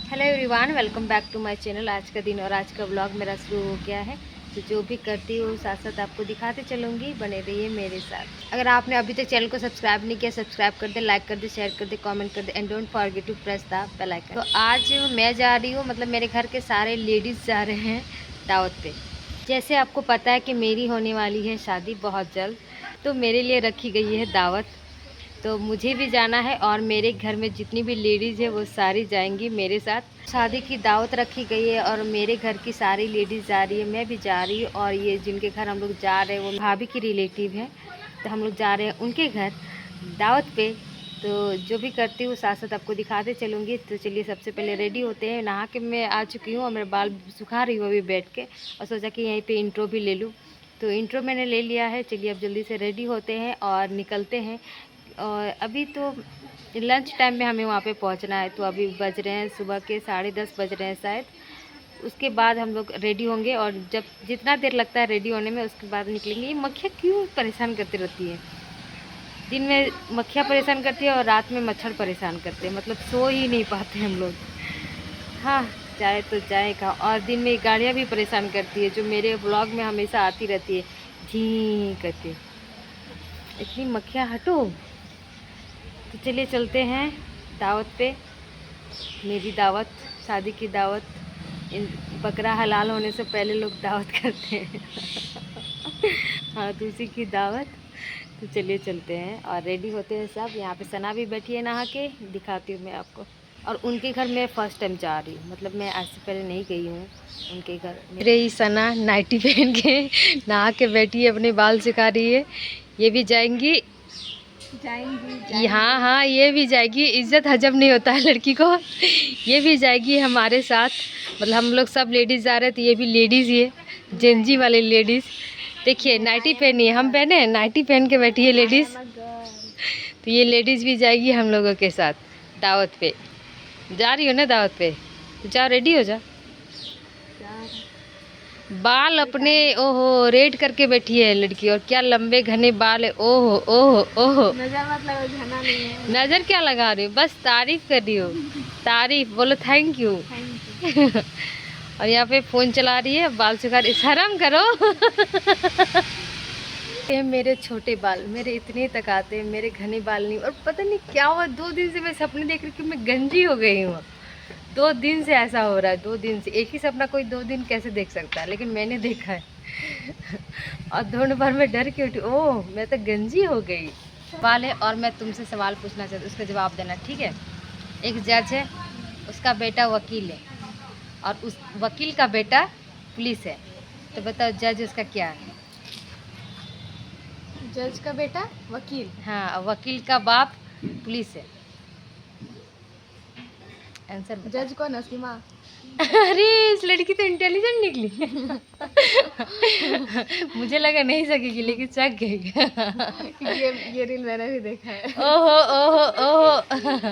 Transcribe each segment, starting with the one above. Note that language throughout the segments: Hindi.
Hello everyone, welcome back to my channel. आज का दिन और आज का व्लॉग मेरा शुरू हो गया है। तो जो भी करती हूँ साथ साथ आपको दिखाते चलूँगी, बने रहिए मेरे साथ। अगर आपने अभी तक चैनल को सब्सक्राइब नहीं किया, सब्सक्राइब कर दे, लाइक कर दे, शेयर कर दे, कमेंट कर दे and don't forget to press the bell icon. तो आज मैं जा रही हूँ, मतलब मेरे घर के सारे लेडीज़ जा रहे हैं दावत पे। जैसे आपको पता है कि मेरी होने वाली है शादी बहुत जल्द, तो मेरे लिए रखी गई है दावत। तो मुझे भी जाना है और मेरे घर में जितनी भी लेडीज़ है वो सारी जाएंगी मेरे साथ। शादी की दावत रखी गई है और मेरे घर की सारी लेडीज़ जा रही है, मैं भी जा रही हूँ। और ये जिनके घर हम लोग जा रहे हैं वो भाभी की रिलेटिव है, तो हम लोग जा रहे हैं उनके घर दावत पे। तो जो भी करती हूँ साथ साथ आपको दिखाते चलूँगी। तो चलिए सबसे पहले रेडी होते हैं। नहा के मैं आ चुकी हूँ और मेरे बाल सुखा रही हूँ अभी बैठ के, और सोचा कि यहीं पे इंट्रो भी ले लूँ। तो इंट्रो मैंने ले लिया है। चलिए अब जल्दी से रेडी होते हैं और निकलते हैं। और अभी तो लंच टाइम में हमें वहाँ पे पहुँचना है। तो अभी बज रहे हैं सुबह के 10:30 बज रहे हैं शायद। उसके बाद हम लोग रेडी होंगे और जब जितना देर लगता है रेडी होने में उसके बाद निकलेंगे। ये मक्खियाँ क्यों परेशान करती रहती हैं? दिन में मक्खियाँ परेशान करती है और रात में मच्छर परेशान करते हैं, मतलब सो ही नहीं पाते हम लोग। हाँ, जाए तो जाए कहाँ। और दिन में गाड़ियाँ भी परेशान करती है, जो मेरे ब्लॉग में हमेशा आती रहती है झी करके। इतनी मक्खियाँ हटो। तो चलिए चलते हैं दावत पे। मेरी दावत, शादी की दावत। इन बकरा हलाल होने से पहले लोग दावत करते हैं। हाँ, तो उसी की दावत। तो चलिए चलते हैं और रेडी होते हैं सब। यहाँ पे सना भी बैठी है नहा के, दिखाती हूँ मैं आपको। और उनके घर मैं फ़र्स्ट टाइम जा रही हूँ, मतलब मैं आज से पहले नहीं गई हूँ उनके घर। मेरे ही सना नाइटी पहन के नहा के बैठी है, अपने बाल सिखा रही है। ये भी जाएंगी। हाँ हाँ, ये भी जाएगी। इज्जत हजम नहीं होता है लड़की को। ये भी जाएगी हमारे साथ, मतलब हम लोग सब लेडीज़ जा रहे हैं, तो ये भी लेडीज़ ही है, जेंजी वाले लेडीज़। देखिए नाइटी पहनी है, हम पहने नाइटी पहन के बैठी है लेडीज़। तो ये लेडीज़ भी जाएगी हम लोगों के साथ दावत पे। जा रही हो ना दावत पे? तो जाओ, रेडी हो जा। बाल अपने ओहो रेड करके बैठी है लड़की, और क्या लंबे घने बाल है। ओहो ओहो ओहो, नजर मत लगाओ, घना नहीं है। नजर क्या लगा रही हो, बस तारीफ कर रही हो। तारीफ बोलो, थैंक यू। और यहाँ पे फोन चला रही है, बाल सुखा रही। शर्म करो। ये मेरे छोटे बाल मेरे इतने तक आते हैं, मेरे घने बाल नहीं। और पता नहीं क्या हुआ, 2 दिन से मैं सपने देख रही हूँ कि मैं गंजी हो गई हूँ। 2 दिन से ऐसा हो रहा है। 2 दिन से एक ही सपना कोई 2 दिन कैसे देख सकता है, लेकिन मैंने देखा है। और दोनों बार मैं डर के उठी, ओह मैं तो गंजी हो गई। सवाल है और मैं तुमसे सवाल पूछना चाहती हूँ, उसका जवाब देना, ठीक है? एक जज है, उसका बेटा वकील है, और उस वकील का बेटा पुलिस है। तो बताओ जज उसका क्या है? जज का बेटा वकील। हाँ, वकील का बाप पुलिस है। आंसर बता। जज कौन? नसीमा। अरे इस लड़की तो इंटेलिजेंट निकली। मुझे लगा नहीं सकेगी, लेकिन सक गई। ये रील मैंने भी देखा है। ओहो ओहो ओहो।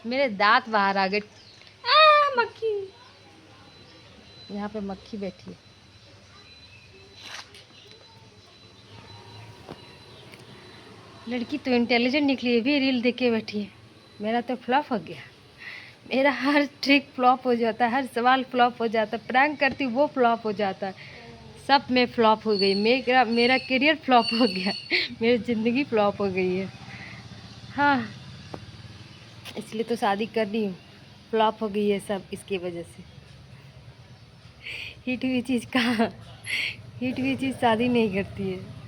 मेरे दांत बाहर आ गए। मक्खी। यहाँ पे मक्खी बैठी है। लड़की तो इंटेलिजेंट निकली है, भी रील देख के बैठी है। मेरा तो फ्लॉप हो गया। मेरा हर ट्रिक फ्लॉप हो जाता है, हर सवाल फ्लॉप हो जाता है, प्रैंक करती हूँ वो फ्लॉप हो जाता है। सब में फ्लॉप हो गई। मेरा मेरा करियर फ्लॉप हो गया। मेरी ज़िंदगी फ्लॉप हो गई है। हाँ, इसलिए तो शादी कर दी हूँ। फ्लॉप हो गई है सब इसकी वजह से। हिट हुई चीज़ कहाँ, हिट हुई चीज़ शादी नहीं करती है।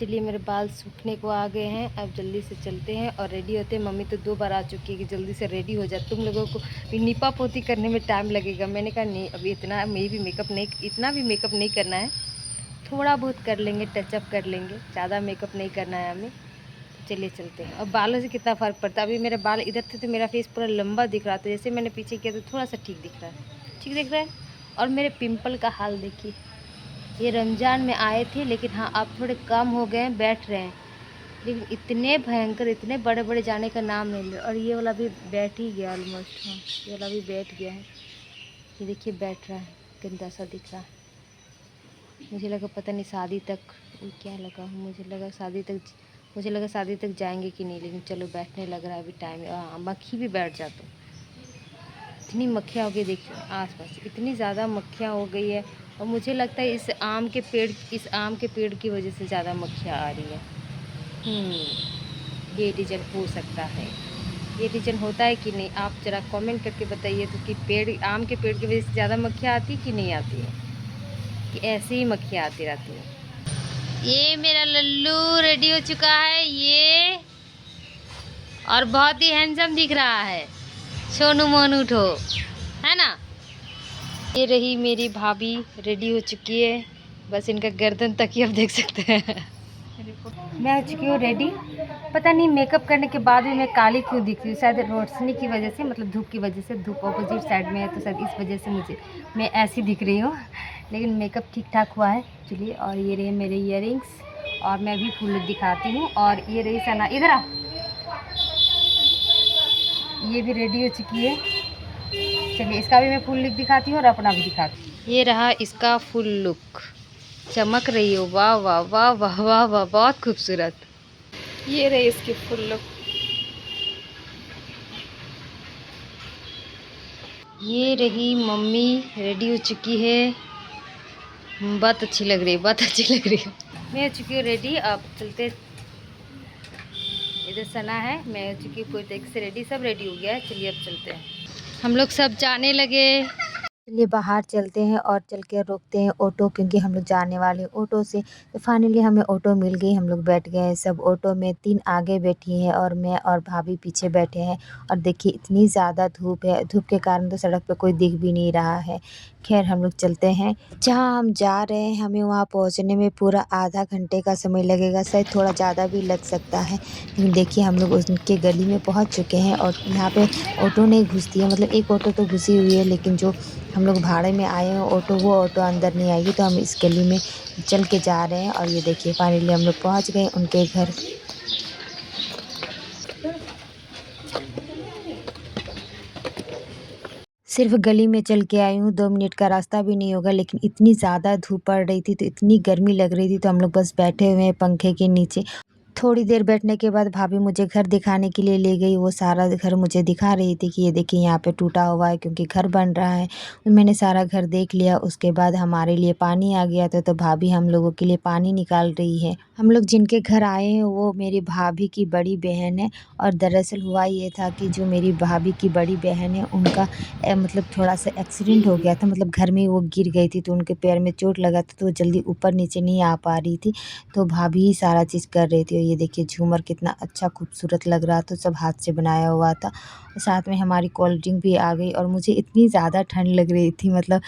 चलिए मेरे बाल सूखने को आ गए हैं, अब जल्दी से चलते हैं और रेडी होते हैं। मम्मी तो 2 बार आ चुकी है कि जल्दी से रेडी हो जाए, तुम लोगों को भी निपा पोती करने में टाइम लगेगा। मैंने कहा नहीं, अभी इतना मैं भी मेकअप नहीं, इतना भी मेकअप नहीं करना है। थोड़ा बहुत कर लेंगे, टचअप कर लेंगे, ज़्यादा मेकअप नहीं करना है हमें। तो चलिए चलते हैं। और बालों से कितना फ़र्क पड़ता है। अभी मेरे बाल इधर थे तो मेरा फेस पूरा लंबा दिख रहा था, जैसे मैंने पीछे किया तो थोड़ा सा ठीक दिख रहा है, ठीक दिख रहा है। और मेरे पिंपल का हाल देखिए। ये रमज़ान में आए थे, लेकिन हाँ अब थोड़े कम हो गए हैं, बैठ रहे हैं। लेकिन इतने भयंकर, इतने बड़े बड़े जाने का नाम नहीं ले। और ये वाला भी बैठ ही गया ऑलमोस्ट। हाँ, ये वाला भी बैठ गया है। ये देखिए बैठ रहा है, गंदा सा दिख रहा है। मुझे लगा पता नहीं शादी तक, क्या लगा, मुझे लगा शादी तक मुझे लगा शादी तक जाएंगे कि नहीं, लेकिन चलो बैठने लग रहा है अभी टाइम। मक्खी भी बैठ जाता, इतनी मक्खियाँ हो गई देखिए आसपास, इतनी ज़्यादा मक्खियाँ हो गई है। और मुझे लगता है इस आम के पेड़ की वजह से ज़्यादा मक्खियाँ आ रही है। ये रीज़न हो सकता है। ये रीज़न होता है कि नहीं, आप ज़रा कमेंट करके बताइए तो, कि आम के पेड़ की वजह से ज़्यादा मक्खियाँ आती कि नहीं आती है, कि ऐसे ही मक्खियाँ आती रहती हैं। ये मेरा लल्लू रेडी हो चुका है ये, और बहुत ही हैंडसम दिख रहा है, सोनू मोनू ठो, है ना। ये रही मेरी भाभी, रेडी हो चुकी है, बस इनका गर्दन तक ही आप देख सकते हैं। मैं हो चुकी हूँ रेडी। पता नहीं मेकअप करने के बाद भी मैं काली क्यों दिख रही हूँ, शायद रोशनी की वजह से, मतलब धूप की वजह से, धूप अपोजिट साइड में है तो शायद इस वजह से मैं ऐसी दिख रही हूँ। लेकिन मेकअप ठीक ठाक हुआ है। चलिए, और ये रहे मेरे इयररिंग्स, और मैं भी फुल लुक दिखाती हूँ। और ये रही सना, इधर आ, ये भी रेडी हो चुकी है। चलिए, इसका भी मैं फुल लुक दिखाती हूँ और अपना भी दिखाती हूँ। ये रहा इसका फुल लुक, चमक रही हो, वाह वाह वाह वाह वाह वाह, बहुत खूबसूरत। ये रही इसकी फुल लुक। ये रही मम्मी, रेडी हो चुकी है, बहुत अच्छी लग रही है, बहुत अच्छी लग रही है। मैं हो चुकी हूँ रेडी, अब चलते। इधर सना है, मैं हो चुकी हूँ पूरी तरीके से रेडी, सब रेडी हो गया है। चलिए अब चलते हैं, हम लोग सब जाने लगे। चलिए बाहर चलते हैं और चल के रोकते हैं ऑटो, क्योंकि हम लोग जाने वाले ऑटो से। तो फाइनली हमें ऑटो मिल गई, हम लोग बैठ गए हैं सब ऑटो में। 3 आगे बैठी हैं और मैं और भाभी पीछे बैठे हैं। और देखिए इतनी ज़्यादा धूप है, धूप के कारण तो सड़क पे कोई दिख भी नहीं रहा है। खैर हम लोग चलते हैं जहाँ हम जा रहे हैं। हमें वहाँ पहुँचने में पूरा आधा घंटे का समय लगेगा, शायद थोड़ा ज़्यादा भी लग सकता है। लेकिन देखिए हम लोग उनके गली में पहुँच चुके हैं, और यहाँ पे ऑटो नहीं घुसती है, मतलब एक ऑटो तो घुसी हुई है, लेकिन जो हम लोग भाड़े में आए हैं ऑटो, वो ऑटो अंदर नहीं आएगी। तो हम इस गली में चल के जा रहे हैं। और ये देखिए फाइनली हम लोग पहुंच गए उनके घर। सिर्फ गली में चल के आई हूँ, 2 मिनट का रास्ता भी नहीं होगा, लेकिन इतनी ज़्यादा धूप पड़ रही थी, तो इतनी गर्मी लग रही थी, तो हम लोग बस बैठे हुए हैं पंखे के नीचे। थोड़ी देर बैठने के बाद भाभी मुझे घर दिखाने के लिए ले गई। वो सारा घर मुझे दिखा रही थी कि ये देखिए यहाँ पे टूटा हुआ है, क्योंकि घर बन रहा है। मैंने सारा घर देख लिया। उसके बाद हमारे लिए पानी आ गया था, तो भाभी हम लोगों के लिए पानी निकाल रही है। हम लोग जिनके घर आए हैं वो मेरी भाभी की बड़ी बहन है। और दरअसल हुआ ये था कि जो मेरी भाभी की बड़ी बहन है उनका मतलब थोड़ा सा एक्सीडेंट हो गया था, मतलब घर में वो गिर गई थी, तो उनके पैर में चोट लगा था, तो वो जल्दी ऊपर नीचे नहीं आ पा रही थी। तो भाभी ही सारा चीज़ कर रही थी। और ये देखिए झूमर कितना अच्छा खूबसूरत लग रहा था, सब हाथ से बनाया हुआ था। और साथ में हमारी कोल्ड ड्रिंक भी आ गई। और मुझे इतनी ज़्यादा ठंड लग रही थी, मतलब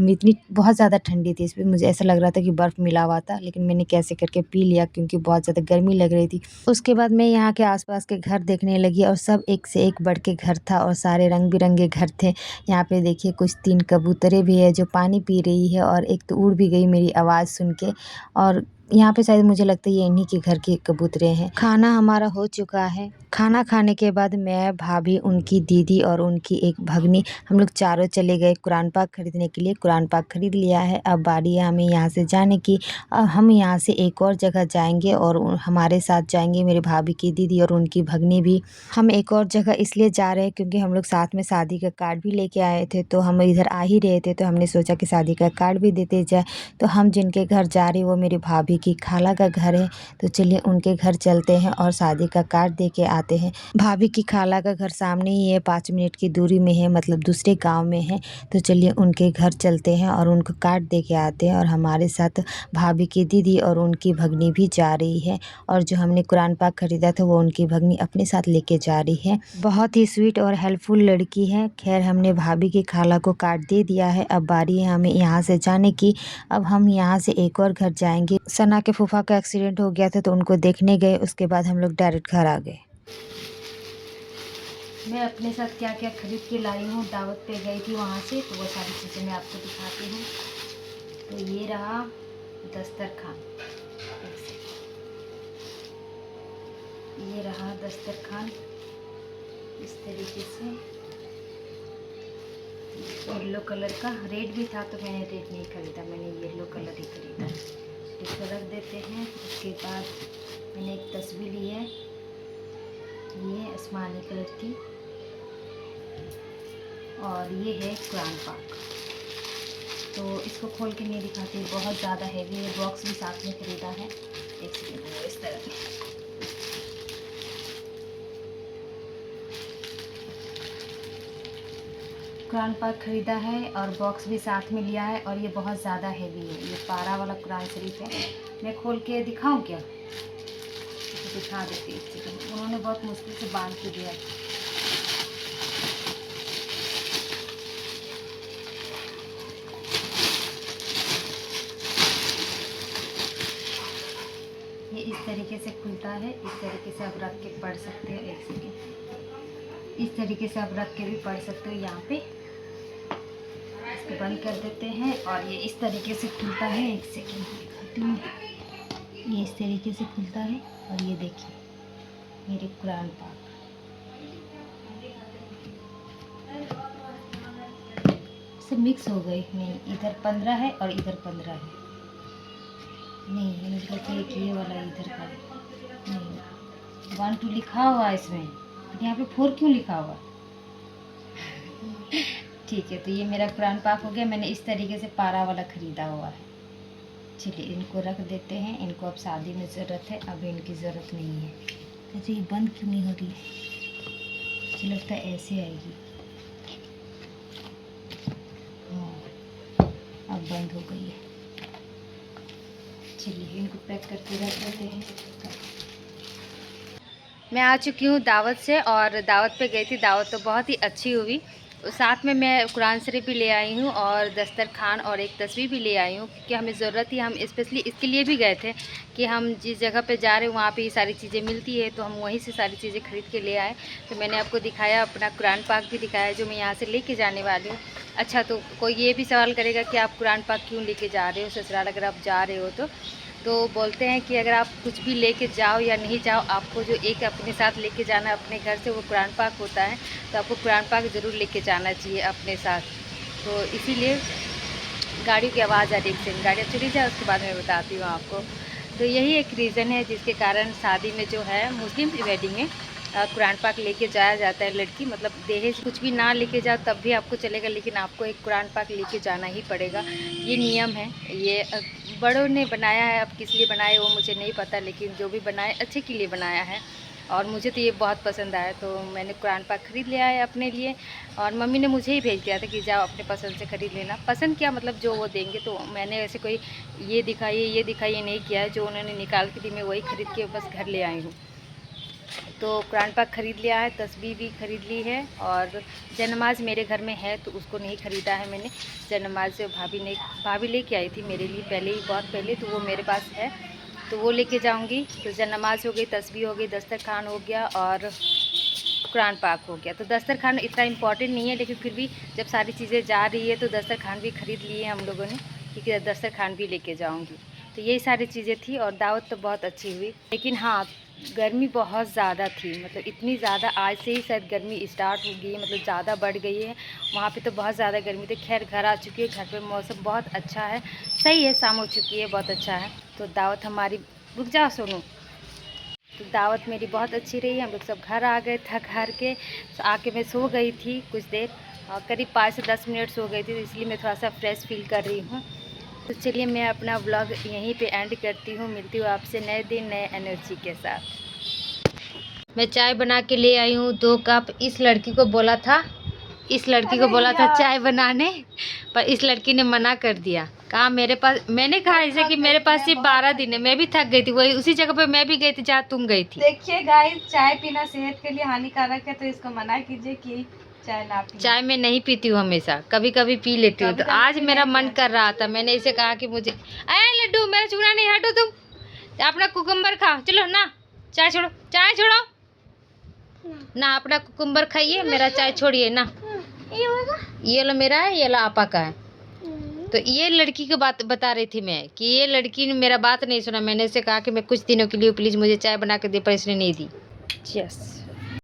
इतनी बहुत ज़्यादा ठंडी थी, इसमें मुझे ऐसा लग रहा था कि बर्फ़ मिला हुआ था, लेकिन मैंने कैसे करके पी लिया, क्योंकि बहुत ज़्यादा गर्मी लग रही थी। उसके बाद मैं यहाँ के आसपास के घर देखने लगी, और सब एक से एक बढ़ के घर था, और सारे रंग बिरंगे घर थे। यहाँ पे देखिए कुछ 3 कबूतरें भी है जो पानी पी रही है, और एक तो उड़ भी गई मेरी आवाज़ सुन के। और यहाँ पे शायद मुझे लगता है ये इन्हीं के घर की कबूतरें हैं। खाना हमारा हो चुका है। खाना खाने के बाद मैं, भाभी, उनकी दीदी और उनकी एक भगनी, हम लोग चारों चले गए कुरान पाक खरीदने के लिए। कुरान पाक खरीद लिया है। अब बारी है हमें यहाँ से जाने की। अब हम यहाँ से एक और जगह जाएंगे, और हमारे साथ जाएंगे मेरी भाभी की दीदी और उनकी भगनी भी। हम एक और जगह इसलिए जा रहे हैं क्योंकि हम लोग साथ में शादी का कार्ड भी लेके आए थे, तो हम इधर आ ही रहे थे, तो हमने सोचा कि शादी का कार्ड भी देते जाए। तो हम जिनके घर जा रहे हैं वो मेरी भाभी की खाला का घर है। तो चलिए उनके घर चलते हैं और शादी का कार्ड दे के आते हैं। भाभी की खाला का घर सामने ही है, 5 मिनट की दूरी में है, मतलब दूसरे गांव में है। तो चलिए उनके घर चलते हैं और उनको कार्ड दे के आते हैं। और हमारे साथ भाभी की दीदी और उनकी भगनी भी जा रही है। और जो हमने कुरान पाक खरीदा था वो उनकी भगनी अपने साथ लेके जा रही है। बहुत ही स्वीट और हेल्पफुल लड़की है। खैर हमने भाभी की खाला को कार्ड दे दिया है। अब बारी है हमें यहाँ से जाने की। अब हम यहाँ से एक और घर जाएंगे। सना के फूफा का एक्सीडेंट हो गया था, तो उनको देखने गए। उसके बाद हम लोग डायरेक्ट घर आ गए। मैं अपने साथ क्या क्या खरीद के लाई हूँ, दावत पे गई थी वहाँ से, तो वो सारी चीज़ें मैं आपको दिखाती हूँ। तो ये रहा दस्तरखान, ये रहा दस्तरखान इस तरीके से, येलो कलर का। रेड भी था तो मैंने रेड नहीं खरीदा, मैंने येलो कलर ही खरीदा। इसको रख देते हैं। उसके बाद मैंने एक तस्वीर ली है, ये आसमानी कलर की, और ये है कुरान पाक। तो इसको खोल के नहीं दिखाती, बहुत ज़्यादा हैवी है। बॉक्स भी साथ में ख़रीदा है। एक सेकंड, इस तरह कुरान पाक ख़रीदा है और बॉक्स भी साथ में लिया है, और ये बहुत ज़्यादा हैवी है। ये पारा वाला कुरान शरीफ है। मैं खोल के दिखाऊं क्या? तो दिखा देती हूँ। एक सेकंड, उन्होंने बहुत मुश्किल से बांध के दिया है। ये इस तरीके से खुलता है। इस तरीके से आप रख के पढ़ सकते हो। एक सेकंड, इस तरीके से आप रख के भी पढ़ सकते हो। यहाँ पे इसको बंद कर देते हैं और ये इस तरीके से खुलता है। एक सेकंड दिखाती हूँ। ये इस तरीके से खुलता है और ये देखिए मेरे कुरान पाक। सब मिक्स हो गई। नहीं, इधर 15 है और इधर 15 है। नहीं, मुझे लगता है कि ये वाला इधर का नहीं। 1 2 लिखा हुआ है इसमें, यहाँ पे 4 क्यों लिखा हुआ? ठीक है, तो ये मेरा कुरान पाक हो गया। मैंने इस तरीके से पारा वाला ख़रीदा हुआ है। चलिए इनको रख देते हैं। इनको अब शादी में ज़रूरत है, अभी इनकी ज़रूरत नहीं है। अच्छा, ये बंद क्यों नहीं हो रही? मुझे लगता है ऐसे आएगी। हाँ, अब बंद हो गई है। चलिए इनको पैक करके रख देते हैं। मैं आ चुकी हूँ दावत से, और दावत पे गई थी। दावत तो बहुत ही अच्छी हुई। साथ में मैं कुरान शरीफ भी ले आई हूँ और दस्तरखान और एक तस्वीर भी ले आई हूँ, क्योंकि हमें ज़रूरत थी। हम स्पेशली इसके लिए भी गए थे कि हम जिस जगह पे जा रहे हैं वहाँ पे ये सारी चीज़ें मिलती है, तो हम वहीं से सारी चीज़ें खरीद के ले आए। तो मैंने आपको दिखाया, अपना कुरान पाक भी दिखाया जो मैं यहाँ से लेके जाने वाली हूँ। अच्छा, तो कोई ये भी सवाल करेगा कि आप कुरान पाक क्यों लेके जा रहे हो ससुराल, अगर आप जा रहे हो तो बोलते हैं कि अगर आप कुछ भी लेके जाओ या नहीं जाओ, आपको जो एक अपने साथ लेके जाना अपने घर से वो कुरान पाक होता है। तो आपको कुरान पाक ज़रूर लेके जाना चाहिए अपने साथ। तो इसीलिए गाड़ियों की आवाज़ आ रही है। गाड़ियाँ चली जाए उसके बाद मैं बताती हूँ आपको। तो यही एक रीज़न है जिसके कारण शादी में जो है मुस्लिम वेडिंग में कुरान पाक लेके जाया जाता है। लड़की मतलब दहेज कुछ भी ना लेके जाओ तब भी आपको चलेगा, लेकिन आपको एक कुरान पाक लेके जाना ही पड़ेगा। ये नियम है। ये बड़ों ने बनाया है, अब किस लिए बनाया वो मुझे नहीं पता, लेकिन जो भी बनाया अच्छे के लिए बनाया है। और मुझे तो ये बहुत पसंद आया, तो मैंने कुरान पाक ख़रीद लिया है अपने लिए। और मम्मी ने मुझे ही भेज दिया था कि जाओ अपने पसंद से ख़रीद लेना। पसंद क्या मतलब जो वो देंगे, तो मैंने ऐसे कोई ये दिखाइए नहीं किया है। जो उन्होंने निकाल के दी मैं वही ख़रीद के बस घर ले आई हूँ। तो कुरान पाक ख़रीद लिया है, तस्बीह भी ख़रीद ली है, और जयनमाज़ मेरे घर में है तो उसको नहीं ख़रीदा है मैंने। जयनमाज़ भाभी लेके आई थी मेरे लिए पहले ही, बहुत पहले, तो वो मेरे पास है तो वो लेके जाऊंगी। तो जयनमाज़ हो गई, तस्बीह हो गई, दस्तरखान हो गया और कुरान पाक हो गया। तो दस्तरखान इतना इम्पॉर्टेंट नहीं है, लेकिन फिर भी जब सारी चीज़ें जा रही है तो दस्तरखान भी ख़रीद लिए हम लोगों ने, क्योंकि दस्तरखान भी लेके जाऊँगी। तो यही सारी चीज़ें थी, और दावत तो बहुत अच्छी हुई। लेकिन हाँ, गर्मी बहुत ज़्यादा थी, मतलब इतनी ज़्यादा, आज से ही शायद गर्मी स्टार्ट हो गई है, मतलब ज़्यादा बढ़ गई है। वहाँ पे तो बहुत ज़्यादा गर्मी थी। खैर घर आ चुकी है, घर पे मौसम बहुत अच्छा है, सही है, शाम हो चुकी है, बहुत अच्छा है। तो दावत हमारी, रुक जाओ सोनू। तो दावत मेरी बहुत अच्छी रही। हम लोग सब घर आ गए, थक हार के। तो आके मैं सो गई थी कुछ देर, करीब 5 से 10 मिनट सो गई थी, तो इसलिए मैं थोड़ा सा फ्रेश फील कर रही हूँ। तो चलिए मैं अपना व्लॉग यहीं पे एंड करती हूँ। मिलती हूँ आपसे नए दिन नए एनर्जी के साथ। मैं चाय बना के ले आई हूँ 2 कप। इस लड़की को बोला था चाय बनाने, पर इस लड़की ने मना कर दिया। कहा मेरे पास, मैंने कहा इसे कि मेरे पास सिर्फ 12 दिन है। मैं भी थक गई थी, वही उसी जगह पे मैं भी गई थी जहाँ तुम गई थी। देखिए गाइस, चाय पीना सेहत के लिए हानिकारक है, तो इसको मना कीजिए कि चाय ना पी। चाय मैं नहीं पीती हूँ, हमेशा कभी कभी पी लेती हूँ। तो आज मेरा मन कर रहा था, मैंने इसे कहा कि मुझे, अरे लड्डू मेरा चूड़ा नहीं, हटो तुम, अपना कुकुम्बर खाओ। चलो ना, चाय छोड़ो ना, अपना कुकुम्बर खाइए, मेरा चाय छोड़िए ना। ये लो मेरा है, ये लो आपा का है। तो ये लड़की की बात बता रही थी मैं, कि ये लड़की ने मेरा बात नहीं सुना। मैंने इसे कहा कि मैं कुछ दिनों के लिए प्लीज़ मुझे चाय बना के दे, पर इसने नहीं दी। यस।